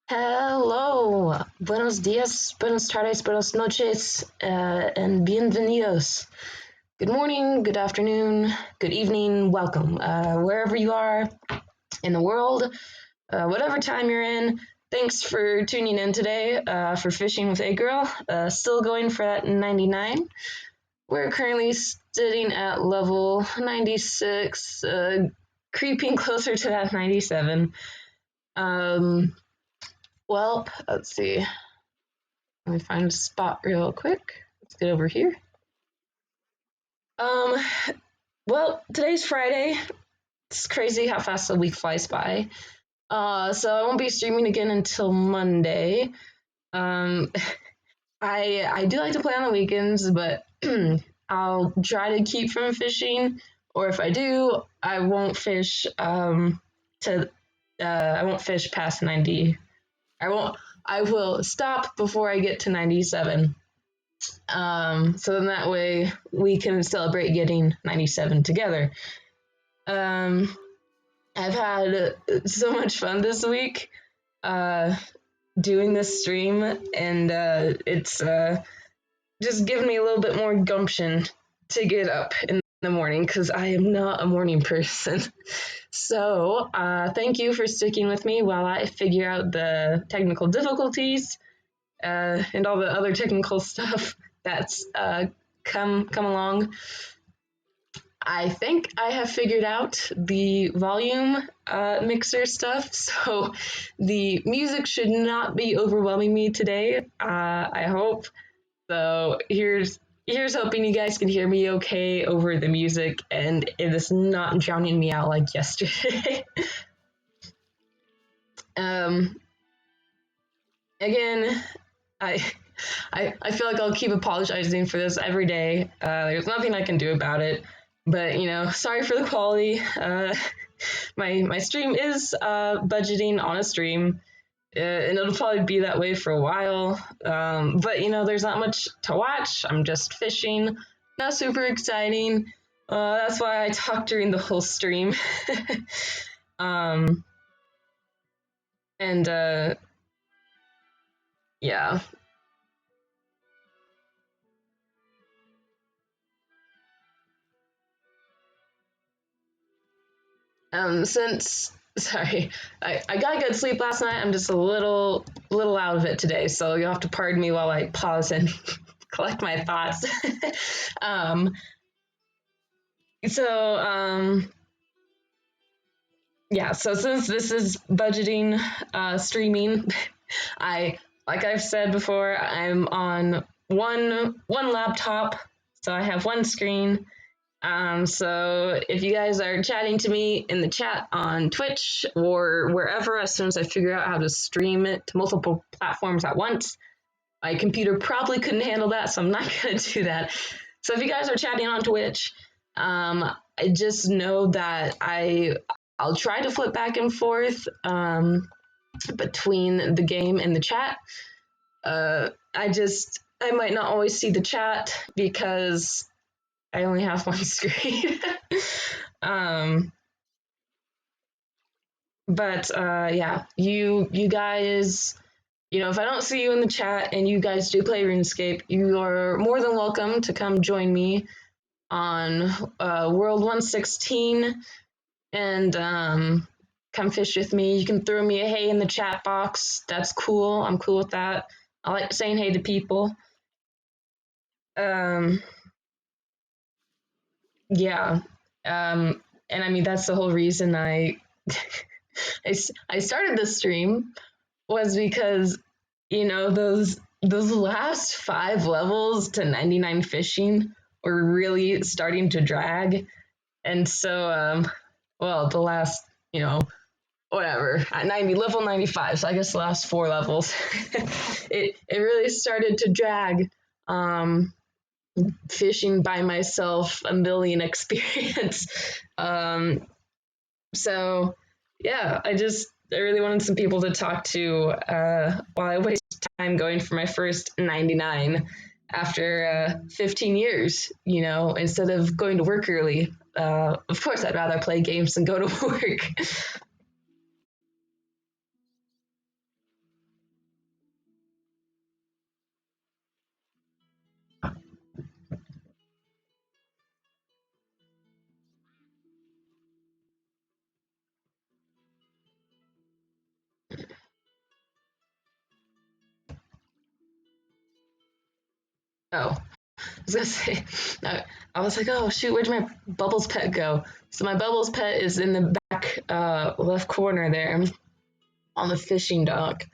Hello, buenos dias, buenas tardes, buenas noches, and bienvenidos. Good morning, good afternoon, good evening, welcome. Wherever you are in the world, whatever time you're in, thanks for tuning in today for Fishing with Agirl. Still going for that 99. We're currently sitting at level 96, creeping closer to that 97. Um, let's see. Let me find a spot real quick. Let's get over here. Um, today's Friday. It's crazy how fast the week flies by. So I won't be streaming again until Monday. Um, I do like to play on the weekends, but I'll try to keep from fishing. Or if I do, I won't fish to I won't fish past 90. I won't. I will stop before I get to 97. So then that way we can celebrate getting 97 together. Um, I've had so much fun this week doing this stream, and it's just given me a little bit more gumption to get up in the morning because I am not a morning person. So thank you for sticking with me while I figure out the technical difficulties and all the other technical stuff that's come along. I think I have figured out the volume mixer stuff, so the music should not be overwhelming me today. I hope. So here's hoping you guys can hear me okay over the music and it is not drowning me out like yesterday. um, Again, I feel like I'll keep apologizing for this every day. There's nothing I can do about it. But sorry for the quality. My stream is budgeting on a stream, and it'll probably be that way for a while. But there's not much to watch. I'm just fishing. Not super exciting. That's why I talked during the whole stream. um, and yeah. Since sorry, I got good sleep last night. I'm just a little out of it today, so you'll have to pardon me while I pause and collect my thoughts. um, so yeah, so since this is budgeting streaming, I like I've said before, I'm on one laptop, so I have one screen. So if you guys are chatting to me in the chat on Twitch or wherever, as soon as I figure out how to stream it to multiple platforms at once, my computer probably couldn't handle that, so I'm not going to do that. So if you guys are chatting on Twitch, I just know that I'll try to flip back and forth between the game and the chat. I might not always see the chat because I only have one screen. um, but yeah, you guys, if I don't see you in the chat and you guys do play RuneScape, you are more than welcome to come join me on World 116 and come fish with me. You can throw me a hey in the chat box. That's cool. I'm cool with that. I like saying hey to people. Yeah. And I mean, that's the whole reason I started this stream was because those last 5 levels to 99 fishing were really starting to drag, and so the last whatever at 90 level 95, so I guess the last 4 levels, it really started to drag. Fishing by myself, a million experience. So yeah, I really wanted some people to talk to while I waste time going for my first 99 after 15 years, instead of going to work early. Of course, I'd rather play games than go to work. Oh, I was gonna say, I was like, oh shoot, where'd my Bubbles pet go? So my Bubbles pet is in the back left corner there on the fishing dock.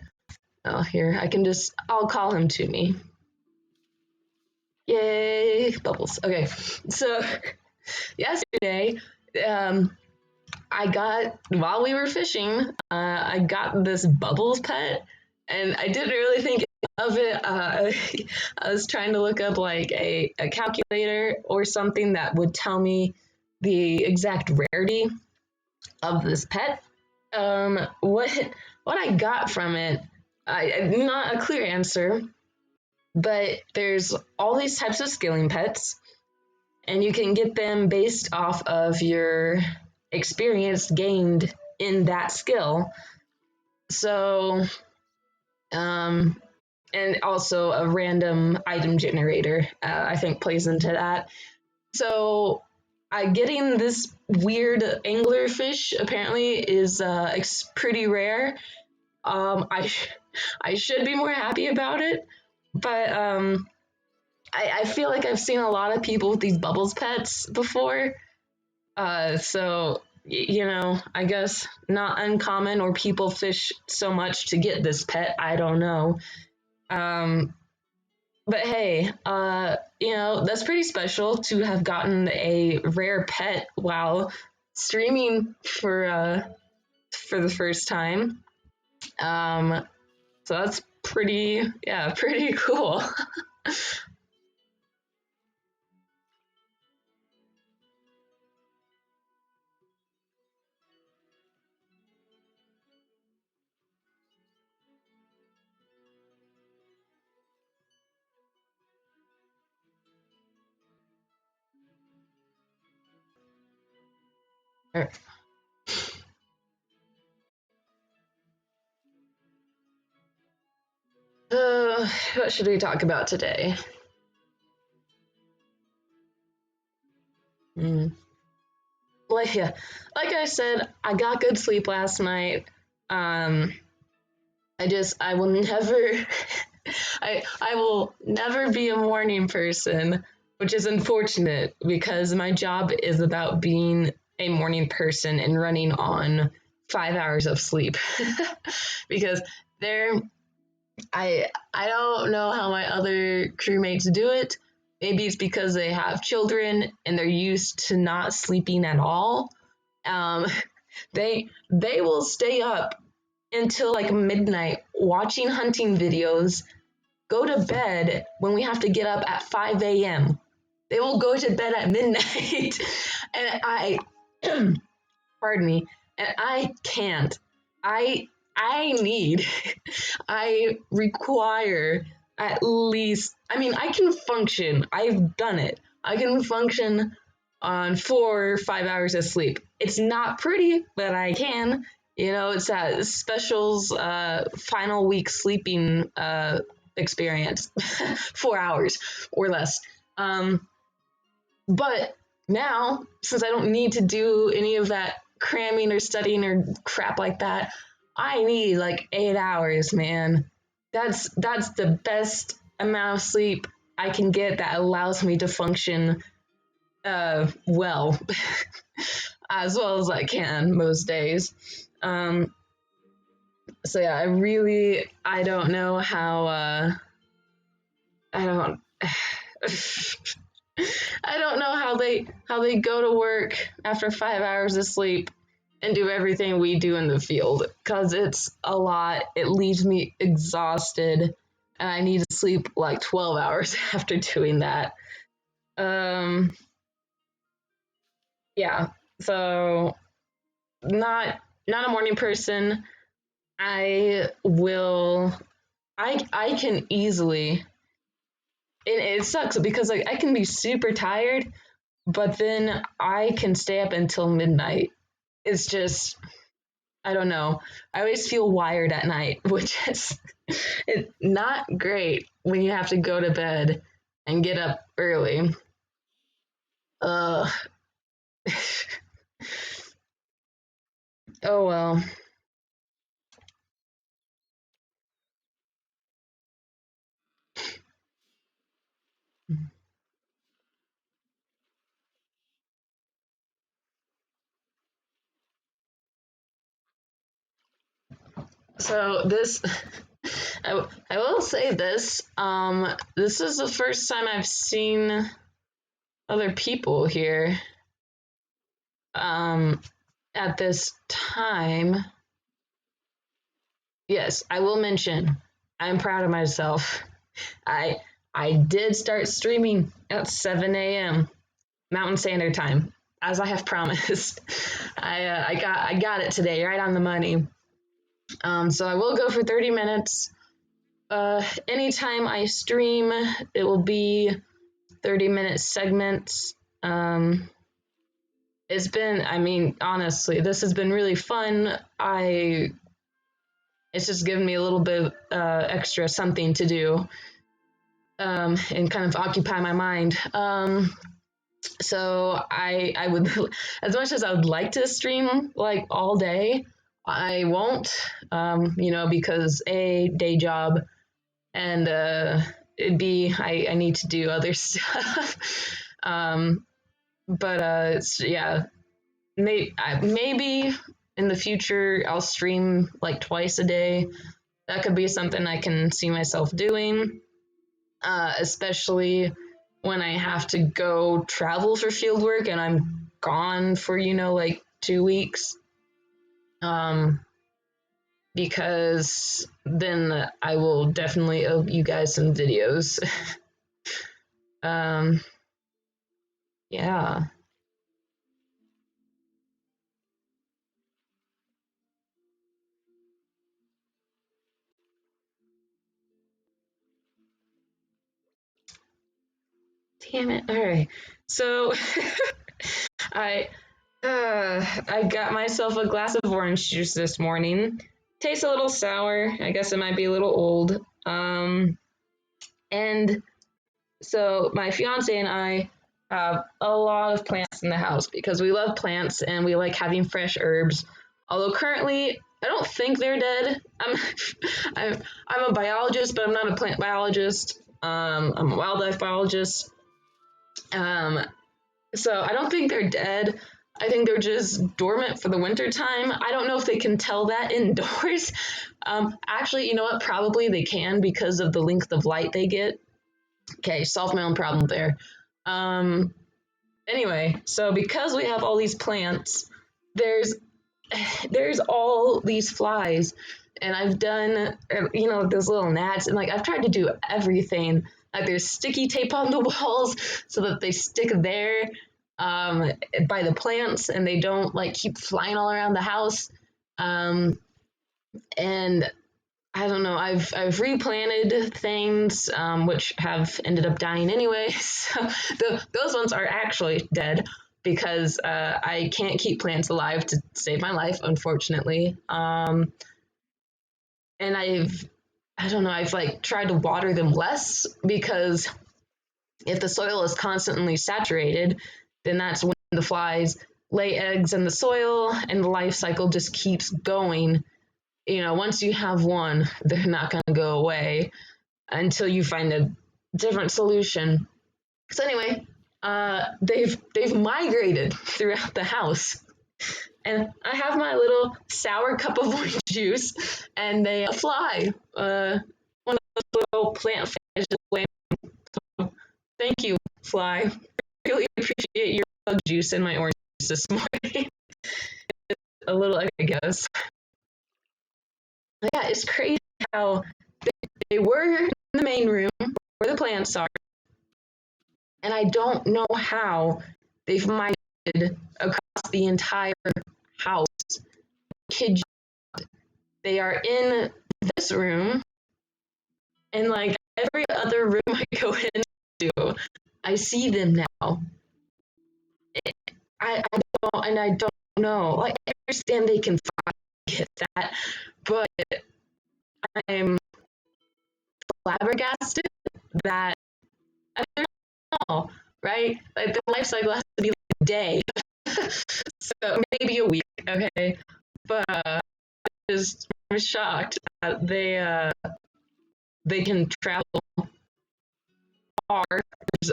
Oh, here, I'll call him to me. Yay, Bubbles. Okay, so yesterday, um, while we were fishing, I got this Bubbles pet, and I didn't really think of it. I was trying to look up like a calculator or something that would tell me the exact rarity of this pet. What I got from it, not a clear answer, but there's all these types of skilling pets, and you can get them based off of your experience gained in that skill. So, um, and also a random item generator, I think plays into that. So, getting this weird anglerfish apparently is pretty rare. I should be more happy about it, but I feel like I've seen a lot of people with these bubbles pets before. So you know, I guess not uncommon, or people fish so much to get this pet. I don't know. Um, but hey, you know, that's pretty special to have gotten a rare pet while streaming for the first time. Um, so that's pretty cool. What should we talk about today? Mm. Yeah, like I said, I got good sleep last night. Um, I will never, I will never be a morning person, which is unfortunate because my job is about being a morning person and running on 5 hours of sleep. Because there, I don't know how my other crewmates do it. Maybe it's because they have children and they're used to not sleeping at all. Um, they will stay up until like midnight watching hunting videos, go to bed when we have to get up at 5 a.m. They will go to bed at midnight. And pardon me, and I can't. I I need I require at least, I mean, I can function. I've done it. I can function on 4 or 5 hours of sleep. It's not pretty, but I can. You know, it's that specials final week sleeping experience, 4 hours or less. Um, but now, since I don't need to do any of that cramming or studying or crap like that, I need like 8 hours, man. That's the best amount of sleep I can get that allows me to function well, as well as I can most days. Um, so yeah, I don't know how I don't I don't know how they go to work after 5 hours of sleep and do everything we do in the field, because it's a lot. It leaves me exhausted, and I need to sleep like 12 hours after doing that. Um, yeah. So not a morning person. I will. I can easily. It sucks because like I can be super tired, but then I can stay up until midnight. It's just I don't know. I always feel wired at night, which is it's not great when you have to go to bed and get up early. Uh oh well. So this, I will say this. This is the first time I've seen other people here. At this time, yes, I will mention. I'm proud of myself. I I did start streaming at 7 a.m. Mountain Standard Time, as I have promised. I got it today, right on the money. So I will go for 30 minutes. Anytime I stream, it will be 30-minute segments. It's been, I mean, honestly, this has been really fun. It's just given me a little bit extra something to do, and kind of occupy my mind. So I would, as much as I would like to stream like all day, I won't, because a day job, and I need to do other stuff. But yeah, maybe in the future I'll stream like twice a day. That could be something I can see myself doing, especially when I have to go travel for field work and I'm gone for, like 2 weeks. Because then I will definitely owe you guys some videos. um, yeah. Damn it. All right. So I I got myself a glass of orange juice this morning. Tastes a little sour. I guess it might be a little old. And so my fiance and I have a lot of plants in the house because we love plants and we like having fresh herbs. Although currently, I don't think they're dead. I'm a biologist, but I'm not a plant biologist. I'm a wildlife biologist. Um, so I don't think they're dead. I think they're just dormant for the winter time. I don't know if they can tell that indoors. Actually, you know what? Probably they can because of the length of light they get. Okay, solved my own problem there. Um, anyway, so because we have all these plants, there's there's all these flies, and I've done those little gnats, and like I've tried to do everything. Like there's sticky tape on the walls so that they stick there, by the plants, and they don't like keep flying all around the house. And I don't know. I've replanted things, which have ended up dying anyway. So those ones are actually dead because I can't keep plants alive to save my life, unfortunately. And I don't know. I've like tried to water them less because if the soil is constantly saturated, then that's when the flies lay eggs in the soil, and the life cycle just keeps going. Once you have one, they're not going to go away until you find a different solution. So anyway, they've migrated throughout the house, and I have my little sour cup of orange juice, and they fly. One of those little plant flies just landed. So thank you, fly. Really appreciate your bug juice in my orange juice this morning. A little, I guess. Yeah, it's crazy how they were in the main room where the plants are, and I don't know how they've migrated across the entire house. Kid, they are in this room, and like every other room I go into, I see them now. I don't know. Like I understand they can get that, but I'm flabbergasted that I don't know, right? Like the life cycle has to be like a day, so maybe a week, okay? But I'm shocked that they can travel far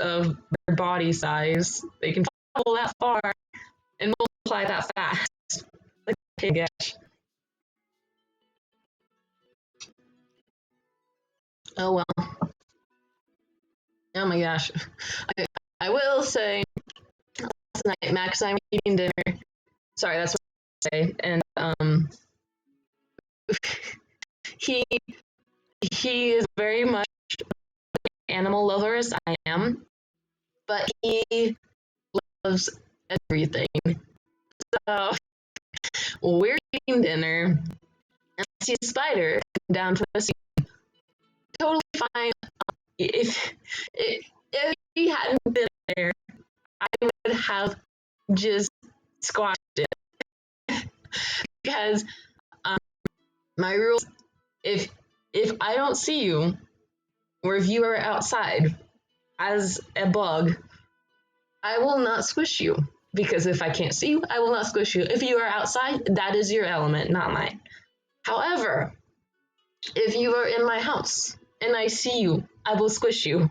of their body size. They can travel that far and multiply that fast. Like, okay, gosh. Oh well. Oh my gosh. I, I will say, last night Max and I were eating dinner. Sorry, that's what I say. And he he is very much animal lover as I am, but he loves everything. So we're eating dinner, and I see a spider come down from the ceiling. Totally fine. If if he hadn't been there, I would have just squashed it because um, my rules. If if I don't see you, or if you are outside as a bug, I will not squish you. Because if I can't see you, I will not squish you. If you are outside, that is your element, not mine. However, if you are in my house and I see you, I will squish you.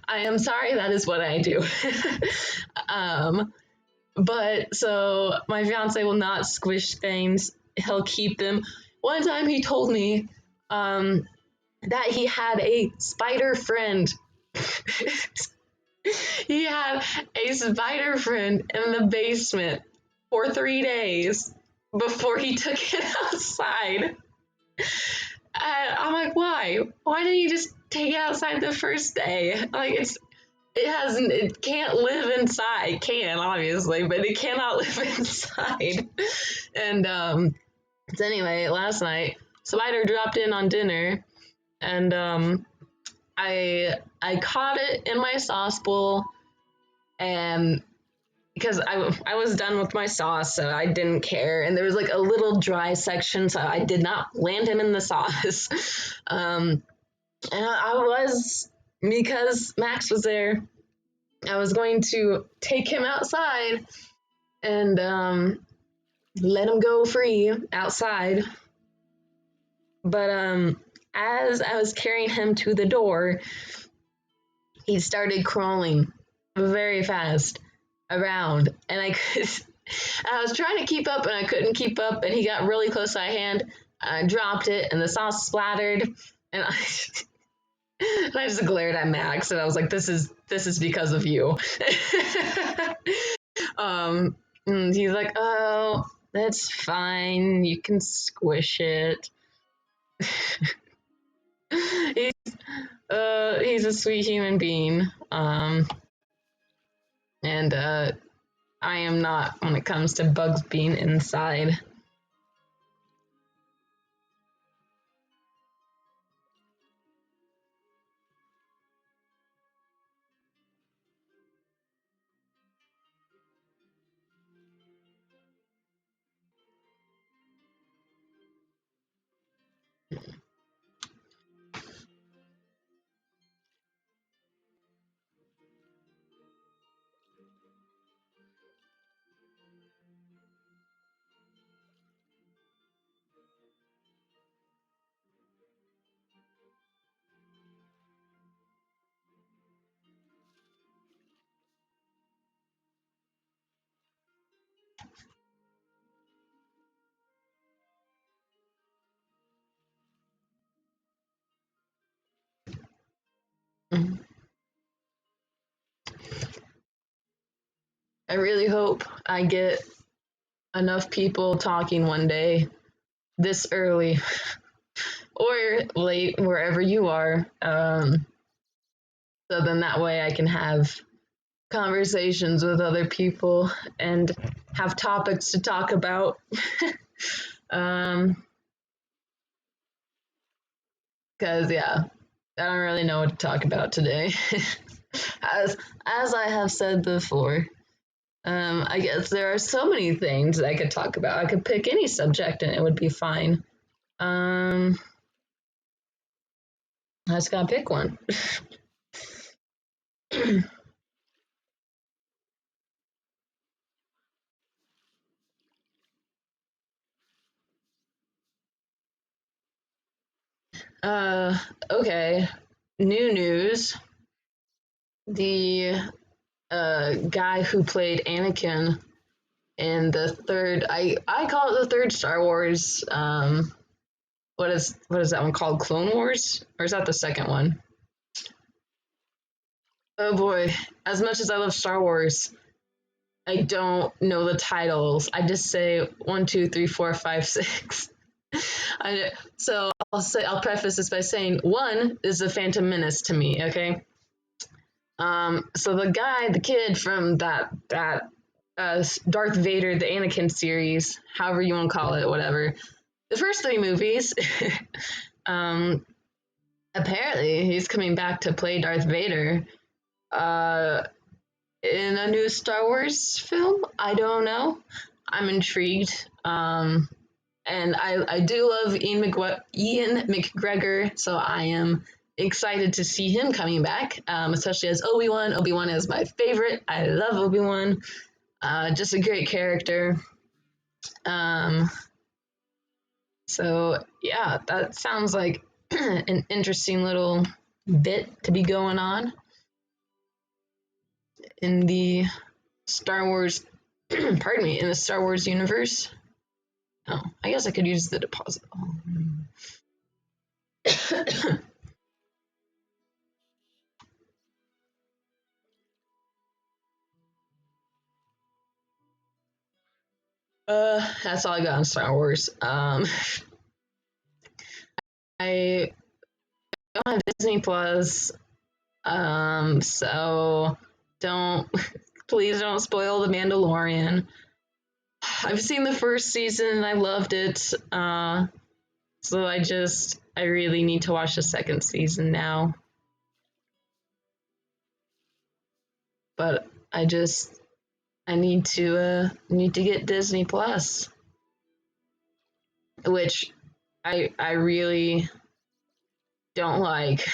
I am sorry, that is what I do. um, but so my fiance will not squish things. He'll keep them. One time he told me that he had a spider friend. He had a spider friend in the basement for 3 days before he took it outside. And I'm like, why? Why didn't you just take it outside the first day? Like it can't live inside. It can obviously, but it cannot live inside. And so anyway, last night spider dropped in on dinner, and I caught it in my sauce bowl, and because I was done with my sauce, so I didn't care. And there was like a little dry section, so I did not land him in the sauce. And I was, because Max was there, I was going to take him outside and let him go free outside. But as I was carrying him to the door, he started crawling very fast around, and I was trying to keep up and I couldn't keep up, and he got really close to my hand. I dropped it and the sauce splattered, and and I just glared at Max and I was like, this is because of you. And he's like, oh, that's fine, you can squish it. he's he's a sweet human being. And I am not when it comes to bugs being inside. I really hope I get enough people talking one day this early or late, wherever you are. So then that way I can have conversations with other people and have topics to talk about. um, because yeah, I don't really know what to talk about today. As I have said before, I guess there are so many things I could talk about. I could pick any subject and it would be fine. I just gotta pick one. uh, okay. New news. The guy who played Anakin in the third, I call it the third Star Wars what is that one called? Clone Wars? Or is that the second one? Oh boy. As much as I love Star Wars, I don't know the titles. I just say one, two, three, four, five, six. So I'll preface this by saying one is the Phantom Menace to me. Okay. So the kid from Darth Vader, the Anakin series, however you want to call it, whatever. The first three movies, um, apparently he's coming back to play Darth Vader. Uh, in a new Star Wars film. I don't know. I'm intrigued. And I do love Ian McGregor, so I am excited to see him coming back, especially as Obi-Wan. Obi-Wan is my favorite. I love Obi-Wan. Just a great character. Um, so yeah, that sounds like an interesting little bit to be going on in the Star Wars, pardon me, in the Star Wars universe. Oh, I guess I could use the deposit. That's all I got on Star Wars. I don't have Disney Plus, so don't please don't spoil the Mandalorian. I've seen the first season and I loved it. So I really need to watch the second season now. But I need to get Disney Plus, which I really don't like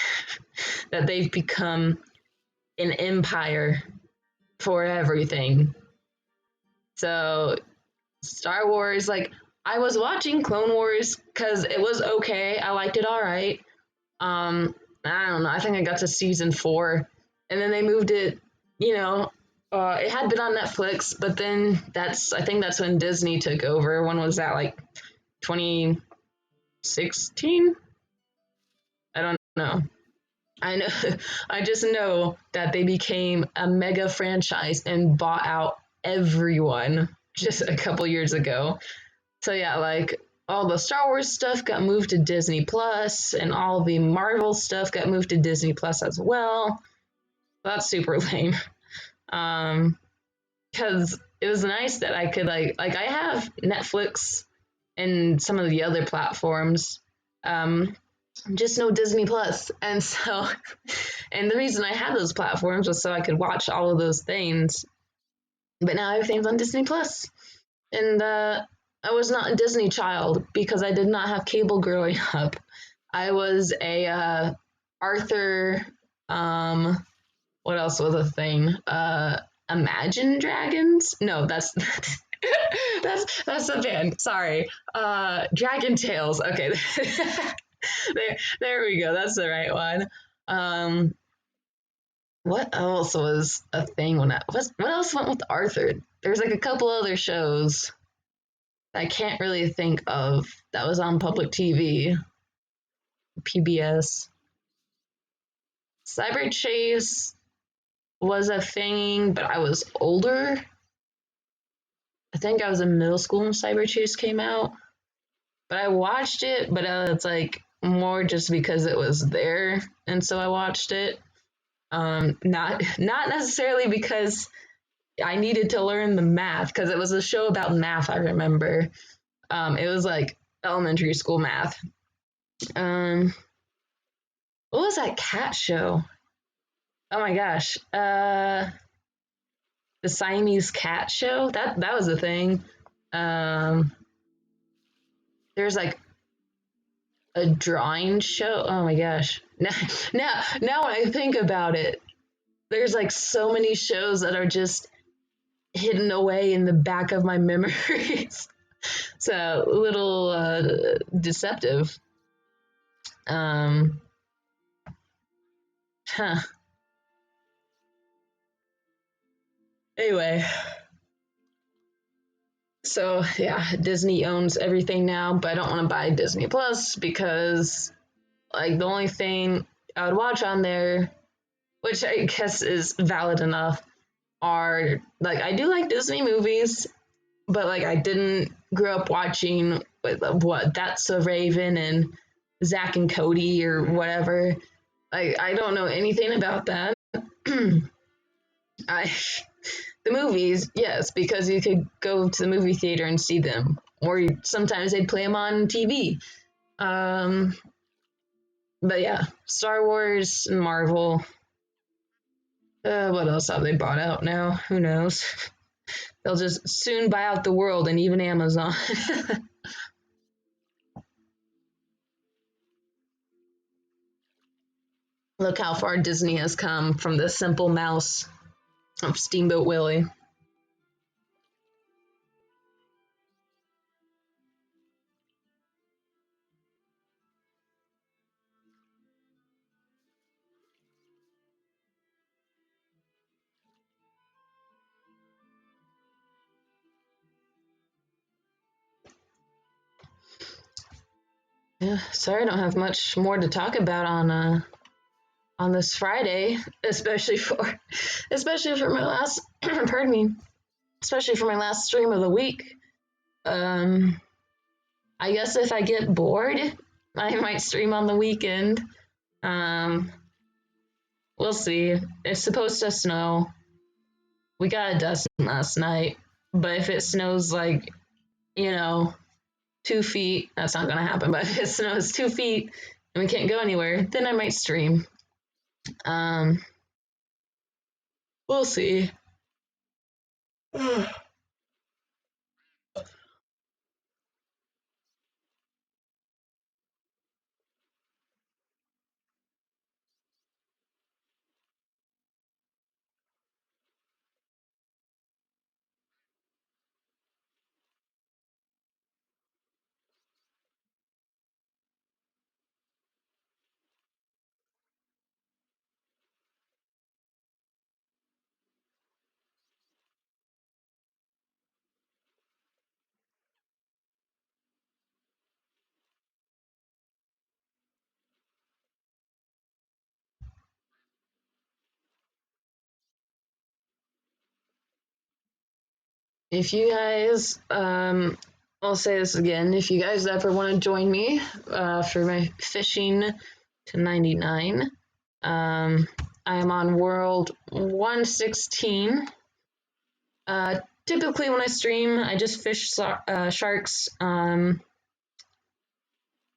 that they've become an empire for everything. So Star Wars, like I was watching Clone Wars because it was okay. I liked it all right. I don't know. I think I got to season 4, and then they moved it. You know, it had been on Netflix, but then I think that's when Disney took over. When was that? Like 2016? I don't know. I know. I just know that they became a mega franchise and bought out everyone just a couple years ago. So yeah, like all the Star Wars stuff got moved to Disney Plus, and all the Marvel stuff got moved to Disney Plus as well. That's super lame. Because it was nice that I could like I have Netflix and some of the other platforms. Just no Disney Plus. And so, and the reason I had those platforms was so I could watch all of those things. But now everything's on Disney Plus. And I was not a Disney child because I did not have cable growing up. I was a Arthur, what else was a thing? Imagine Dragons? No, that's that's a band. Sorry. Dragon Tales. Okay. there we go. That's the right one. What else was a thing what else went with Arthur? There's like a couple other shows I can't really think of that was on public TV, PBS. Cyber Chase was a thing, but I was older. I think I was in middle school when Cyber Chase came out. But I watched it, but it's like more just because it was there, and so I watched it. Not necessarily because I needed to learn the math, because it was a show about math. I remember. It was like elementary school math. What was that cat show? Oh my gosh. The Siamese cat show. That was a thing. There's like a drawing show. Oh my gosh. Now when I think about it, there's like so many shows that are just hidden away in the back of my memories. So a little deceptive. Huh. Anyway, So yeah, Disney owns everything now, but I don't want to buy Disney Plus because like the only thing I would watch on there, which I guess is valid enough, are like I do like Disney movies, but like I didn't grow up watching what That's a Raven and Zack and Cody or whatever. I don't know anything about that. I the movies, yes, because you could go to the movie theater and see them, or sometimes they'd play them on TV. Um, but yeah, Star Wars and Marvel. What else have they bought out now? Who knows? They'll just soon buy out the world and even Amazon. Look how far Disney has come from the simple mouse of Steamboat Willie. Yeah, sorry, I don't have much more to talk about on this Friday, especially for my last pardon me, especially for my last stream of the week. Um, I guess if I get bored, I might stream on the weekend. Um, we'll see. It's supposed to snow. We got a dusting last night, but if it snows like, you know, 2 feet, that's not gonna happen. But if it snows 2 feet and we can't go anywhere, then I might stream. Um, we'll see. If you guys, I'll say this again, if you guys ever want to join me for my fishing to 99, I am on World 116. Typically, when I stream, I just fish sharks. I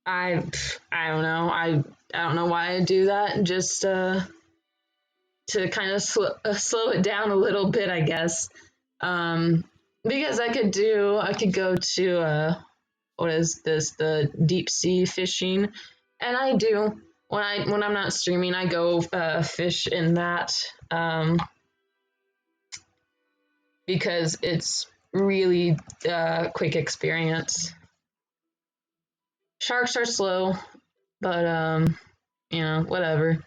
I don't know. I don't know why I do that. Just to kind of slow it down a little bit, I guess. Um, because I could go to what is this, the deep sea fishing, and I do when I'm not streaming, I go fish in that because it's really quick experience. Sharks are slow, but whatever.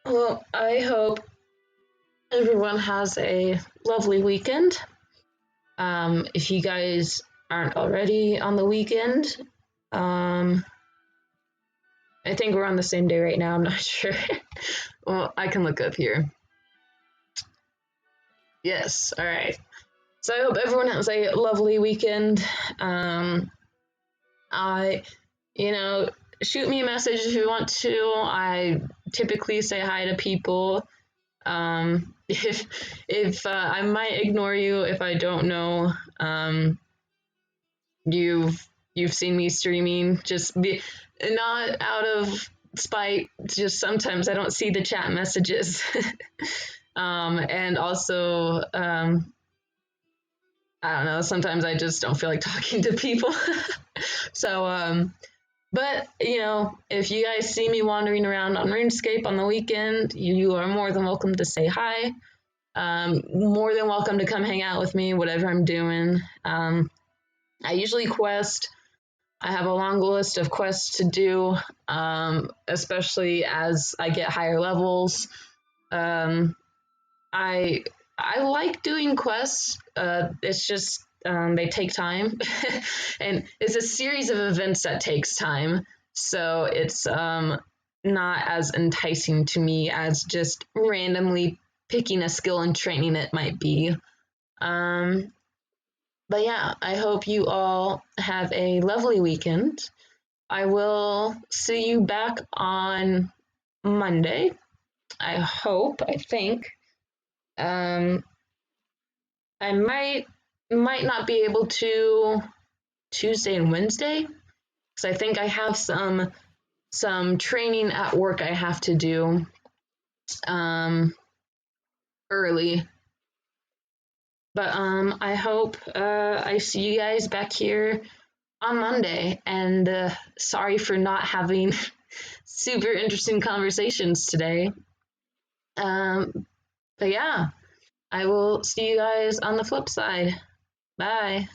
Well, I hope everyone has a lovely weekend. If you guys aren't already on the weekend, um, I think we're on the same day right now. I'm not sure. Well, I can look up here. Yes, all right. So I hope everyone has a lovely weekend. I, you know, shoot me a message if you want to. I typically say hi to people. if I might ignore you if I don't know you've seen me streaming. Just be not out of spite. Just sometimes I don't see the chat messages, and also I don't know. Sometimes I just don't feel like talking to people. So but if you guys see me wandering around on RuneScape on the weekend, you are more than welcome to say hi. More than welcome to come hang out with me, whatever I'm doing. I usually quest. I have a long list of quests to do, especially as I get higher levels. Um, I I like doing quests. It's just they take time, and it's a series of events that takes time. So it's not as enticing to me as just randomly picking a skill and training it might be. Um, but yeah, I hope you all have a lovely weekend. I will see you back on Monday. I hope, I think. Um, I might not be able to Tuesday and Wednesday because I think I have some training at work I have to do um, early. But I hope I see you guys back here on Monday. And sorry for not having super interesting conversations today. But yeah, I will see you guys on the flip side. Bye.